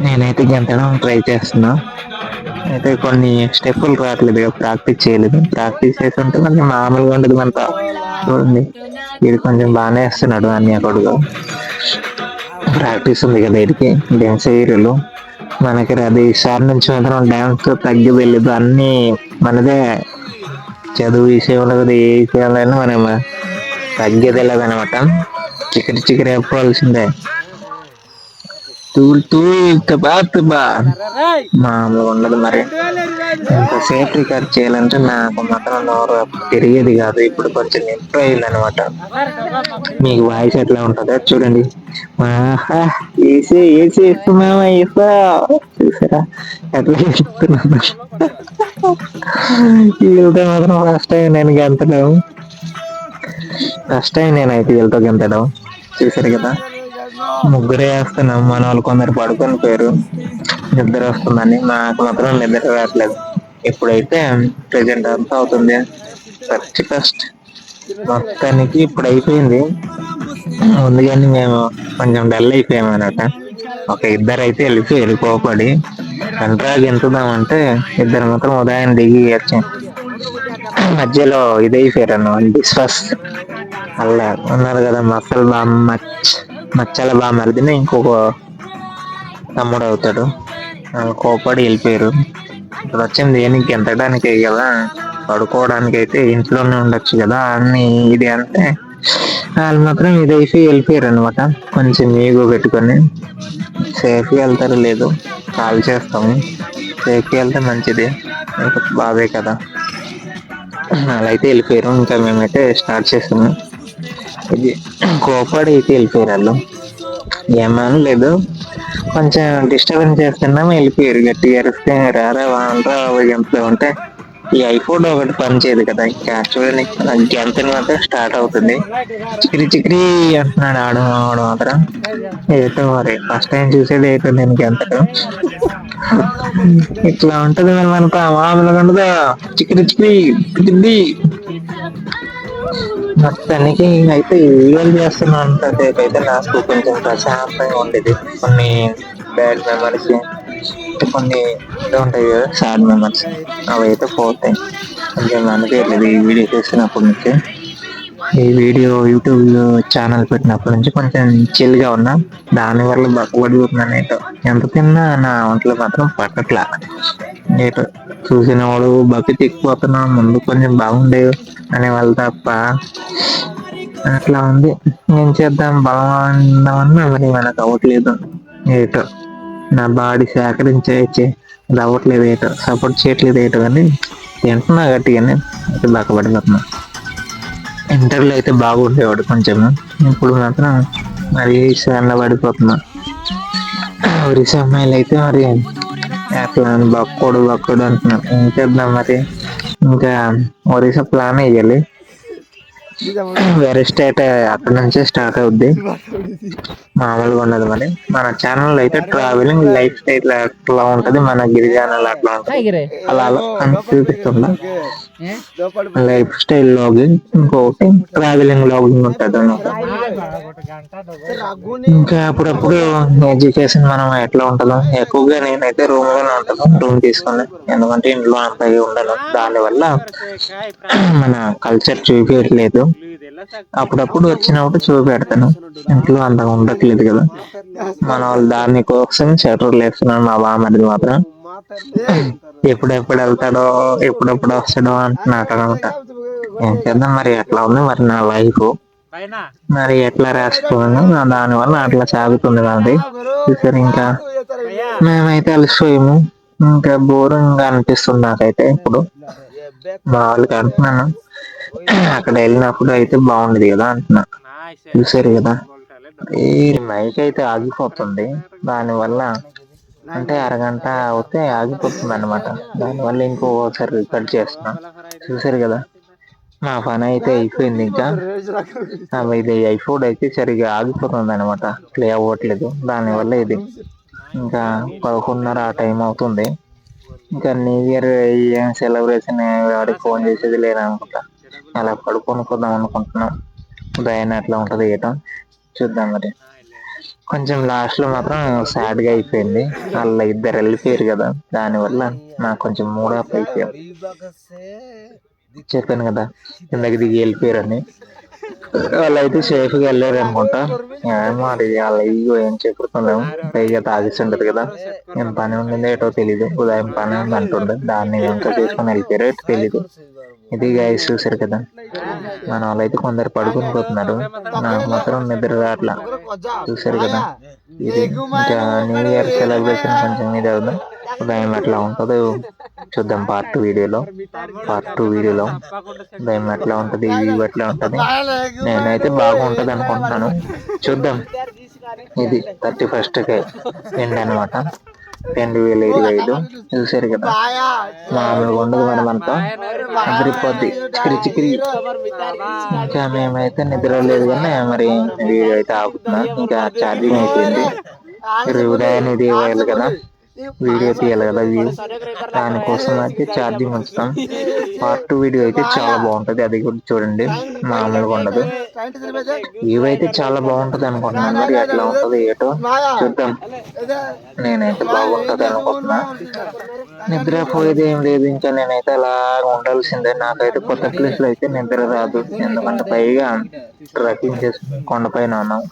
నేనైతే గెంతడం ట్రై చేస్తున్నా. అయితే కొన్ని స్టెప్పులు రావట్లేదు, ప్రాక్టీస్ చేయలేదు. ప్రాక్టీస్ చేస్తుంటే కొంచెం మామూలుగా ఉండదు మనతో. చూడండి, ఇది కొంచెం బాగానే వేస్తున్నాడు అన్ని అక్కడుగా. ప్రాక్టీస్ ఉంది కదా వీడికి, డ్యాన్స్ ఏరియాలో మనకి అది ఈసారి నుంచి మాత్రం డ్యాన్స్ తగ్గి వెళ్ళదు. అన్ని మనదే, చదువు విషయంలో కదా, ఏ విషయంలో అయినా మనం తగ్గేది వెళ్ళదు అనమాట. చికెన్ చికెన్ అయిపోవాల్సిందే. మామూలుగా ఉండదు మరి. ఎంతసేపు రికార్డ్ చేయాలంటే నాకు మాత్రం నోరు తిరిగేది కాదు. ఇప్పుడు కొంచెం ఇంప్రూవ్ అయింది అనమాట. మీకు వాయిస్ ఎట్లా ఉంటుందో చూడండి. ఏసీ ఏసీ ఇస్తున్నామా, ఏసా చూసారా ఎట్లా చెప్తున్నాను. వీళ్ళతో మాత్రం ఫస్ట్ టైం నేనైతే వీళ్ళతో గెంతడం. చూసారు కదా, ముగ్గురే వేస్తున్నాం. మన వాళ్ళు కొందరు పడుకొని పోయారు, నిద్ర వస్తుందని. నాకు మాత్రం నిద్ర రావట్లేదు. ఇప్పుడైతే ప్రెజెంట్ అంతా అవుతుంది 31st మొత్తానికి ఇప్పుడు అయిపోయింది. ముందుగానే మేము కొంచెం డల్ అయిపోయాము అనమాట. ఒక ఇద్దరు అయితే వెళ్ళిపోయారు కోపడి. ఎంట్రా గెంతుదామంటే ఇద్దరు మాత్రం ఉదయం దిగి వచ్చాం. మధ్యలో ఇదైపోయారు అన్నమాట, డిస్కస్. అలా ఉన్నారు కదా మసలు మచ్చల బామర్దిని ఇంకొక తమ్ముడు అవుతాడు, కోపడి వెళ్ళిపోయారు. ఇప్పుడు వచ్చింది దేనికి, గెంతడానికి కదా. పడుకోవడానికి అయితే ఇంట్లోనే ఉండొచ్చు కదా అన్ని ఇది అంటే, వాళ్ళు మాత్రం ఇదైతే వెళ్ళిపోయారు అనమాట. కొంచెం ఈగో పెట్టుకొని. సేఫ్గా వెళ్తారు, లేదు కాల్ చేస్తాము. సేఫ్గా వెళ్తే మంచిది, బాధే కదా. అలా అయితే వెళ్ళిపోయారు. ఇంకా మేమైతే స్టార్ట్ చేస్తాము. ఇది కోపడి అయితే వెళ్ళిపోయారు వాళ్ళు. ఏమని లేదు, కొంచెం డిస్టర్బెన్స్ చేస్తున్నాము, వెళ్ళిపోయారు. గట్టిగా అరిస్తే రారా వానరా గెంతులో ఉంటే ఈ ఐఫోన్ ఒకటి పనిచేయదు కదా. ఇంకా చూడండి, గెంతని మాత్రం స్టార్ట్ అవుతుంది. చిక్కిరి చిక్కిరి అంటున్నాడు ఆడు మాత్రం. ఏటో మరి ఫస్ట్ టైం చూసేది ఏటో నేను గెంతడం. ఇట్లా ఉంటది మరి మనతో, మామూలుగా ఉండదు. చిక్కిరి చిక్కిరి మొత్తానికి అయితే ఈవెంట్ చేస్తున్నంతసేపు అయితే నాకు కొంచెం ప్రశాంతంగా ఉండేది. కొన్ని బ్యాడ్ మెమరీస్, కొన్ని ఉంటాయి కదా సాడ్ మెమరీస్, అవి అయితే పోతాయి. కొంచెం అనిపించలేదు ఈ వీడియో చేస్తున్నప్పటి నుంచి. ఈ వీడియో యూట్యూబ్ ఛానల్ పెట్టినప్పటి నుంచి కొంచెం చిల్గా ఉన్నా. దానివల్ల బక్కబడిపోతున్నాను. ఏంటో ఎంత తిన్నా నా ఒంట్లో మాత్రం పట్టట్లా. ఏటో చూసిన వాడు బకెట్ ఎక్కిపోతున్నా ముందు కొంచెం బాగుండేవి అనే వాళ్ళు తప్ప అట్లా ఉంది. ఏం చేద్దాం బలమందమన్నా మరి మనకు అవ్వట్లేదు. ఏటో నా బాడీ సేకరించే అది అవ్వట్లేదు. ఏటో సపోర్ట్ చేయట్లేదు. ఏటో కానీ తింటున్నా గట్టిగానే అయితే బాధపడిపోతున్నా. ఇంటర్లో అయితే బాగుండేవాడు కొంచెం, ఇప్పుడు మాత్రం మరి సన్న పడిపోతున్నా. ఒరిస అమ్మాయిలు అయితే మరి అట్లా బక్కడు అంటున్నాను. ఏం చేద్దాం మరి, ఇంకా ఒరిస ప్లాన్ వేయాలి. వేరే స్టేట్ అక్కడ నుంచే స్టార్ట్ అవుద్ది. మామూలుగా ఉండదు. మరి మన ఛానల్ అయితే ట్రావెలింగ్ లైఫ్ స్టైల్ అట్లా ఉంటది, మన గిరిజనాలు అట్లా ఉంటది. అలా అలా అని చూపిస్తుందా లైఫ్ స్టైల్ లాగింగ్, ఇంకొకటి ట్రావెలింగ్ లాగింగ్ ఉంటుంది అన్నమాట. ఇంకా అప్పుడప్పుడు ఎడ్యుకేషన్ మనం ఎట్లా ఉంటుందో, ఎక్కువగా నేనైతే రూమ్ లోనే ఉంటాను, రూమ్ తీసుకుని. ఎందుకంటే ఇంట్లో అంతగా ఉండను, దానివల్ల మన కల్చర్ చూపించట్లేదు. అప్పుడప్పుడు వచ్చినప్పుడు చూపెడతాను, ఇంట్లో అంతగా ఉండట్లేదు కదా. మన వాళ్ళు దాని కోసం షటర్లు వేస్తున్నారు. మా బామ్మడిది మాత్రం ఎప్పుడెప్పుడు వెళ్తాడో ఎప్పుడెప్పుడు వస్తాడో అంటున్నాడు అనమాట. ఏం చేద్దాం మరి, ఎట్లా ఉంది మరి నా లైఫ్, మరి ఎట్లా రాసుకోను దానివల్ల అట్లా సాగుతుంది కాబట్టి చూసారు. ఇంకా మేమైతే అలసిపోయాము, ఇంకా బోరింగ్ అనిపిస్తుంది నాకైతే. ఇప్పుడు మా వాళ్ళకి అంటున్నాను, అక్కడ వెళ్ళినప్పుడు అయితే బాగుండేది కదా అంటున్నా. చూసారు కదా, ఈ మైక్ అయితే ఆగిపోతుంది. దానివల్ల అంటే అరగంట అవుతే ఆగిపోతుంది అనమాట. దానివల్ల ఇంకోసారి రికార్డ్ చేస్తున్నా. చూసారు కదా, నా పని అయితే అయిపోయింది. ఇంకా ఇది ఐఫోన్ అయితే సరిగా ఆగిపోతుంది అనమాట, ప్లే అవ్వట్లేదు. దానివల్ల ఇది ఇంకా 11:30 ఆ టైం అవుతుంది. ఇంకా న్యూ ఇయర్ ఏం సెలబ్రేషన్ వాడికి ఫోన్ చేసేది లేదనుకుంటా. అలా పడుకొని పోదాం అనుకుంటున్నాం. ఉదయాన్నే అట్లా ఉంటది ఏటో చూద్దాం మరి. కొంచెం లాస్ట్ లో మాత్రం సాడ్ గా అయిపోయింది. వాళ్ళ ఇద్దరు వెళ్ళిపోయారు కదా, దానివల్ల నాకు కొంచెం మూడ్ ఆఫ్ అయిపోయాం. చెప్పాను కదా కిందకి దిగి వెళ్ళిపోయారని. వాళ్ళైతే సేఫ్ గా వెళ్ళారు అనుకుంటా. మరి వాళ్ళ ఇల్లు ఏం చెప్పుతున్నాము, పైగా తాగేసి ఉండదు కదా. ఏం పని ఉండిందో ఏటో తెలీదు, ఉదయం పని ఉంది అంటుండే, దాన్ని ఇంకా చేసుకుని వెళ్ళిపోయారు ఏటో తెలీదు. ఇది గైస్ చూసారు కదా, మన వాళ్ళైతే కొందరు పడుకుని పోతున్నారు, నాకు మాత్రం నిద్ర రావట్లా. చూసారు కదా, ఇది ఇంకా న్యూ ఇయర్ సెలబ్రేషన్ కొంచెం ఇది అవుదాం. ఉదయం ఎట్లా ఉంటుందో చూద్దాం పార్ట్ 2 వీడియోలో. ఉదయం ఎట్లా ఉంటది, వ్యూ ఎట్లా ఉంటది. నేనైతే బాగుంటది అనుకుంటున్నాను, చూద్దాం. ఇది 31st ఎండ్ అనమాట, 2025. చూసారు కదా, మామూలుగా ఉండదు మరి మనతో, అదిరిపోద్ది చిక్కిరి చిక్కిరి. ఇంకా మేమైతే నిద్ర లేదు కానీ మరి వీడియో అయితే ఆపుతున్నా. ఇంకా ఛార్జింగ్ అయిపోయింది. ఉదయాన్నే ఇది ఇవ్వాలి కదా, వీడియో తీయాలి కదా వ్యూ, దానికోసం అయితే ఛార్జింగ్ ఉంచుతాం. పార్ట్ 2 వీడియో అయితే చాలా బాగుంటది, అది కూడా చూడండి, మామూలుగా ఉండదు. ఇవైతే చాలా బాగుంటది అనుకుంటున్నాను, మరి ఎట్లా ఉంటది ఏటో చూద్దాం. నేనైతే బాగుంటది అనుకుంటున్నా. నిద్రపోయేది ఏం లేదు, ఇంకా నేనైతే అలా ఉండాల్సిందే. నాకైతే కొత్త ప్లేస్ లో అయితే నిద్ర రాదు, ఎందుకంటే పైగా ట్రెక్కింగ్ చేసి కొండపైన ఉన్నాం.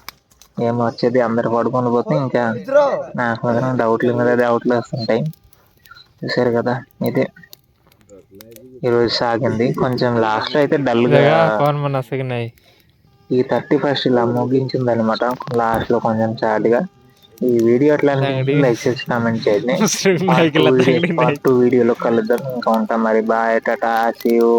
ఏమో వచ్చేది అందరు పడుకొని పోతే ఇంకా నాకు మాత్రం డౌట్ల మీద డౌట్లు వస్తుంటాయి. చూసారు కదా, ఇదే ఈరోజు సాగింది. కొంచెం లాస్ట్ లో అయితే డల్ గా ఈ 31st ఇలా ముగించింది అనమాట. లాస్ట్ లో కొంచెం సాడ్ గా. ఈ వీడియో ఎట్లా అనిపించింది లైక్ చేసి కామెంట్ చేయండి. పార్ట్ 2 వీడియోలో కలుద్దాం. ఇంకా ఉంటాం మరి, బాయ్, టాటా, సీ యూ.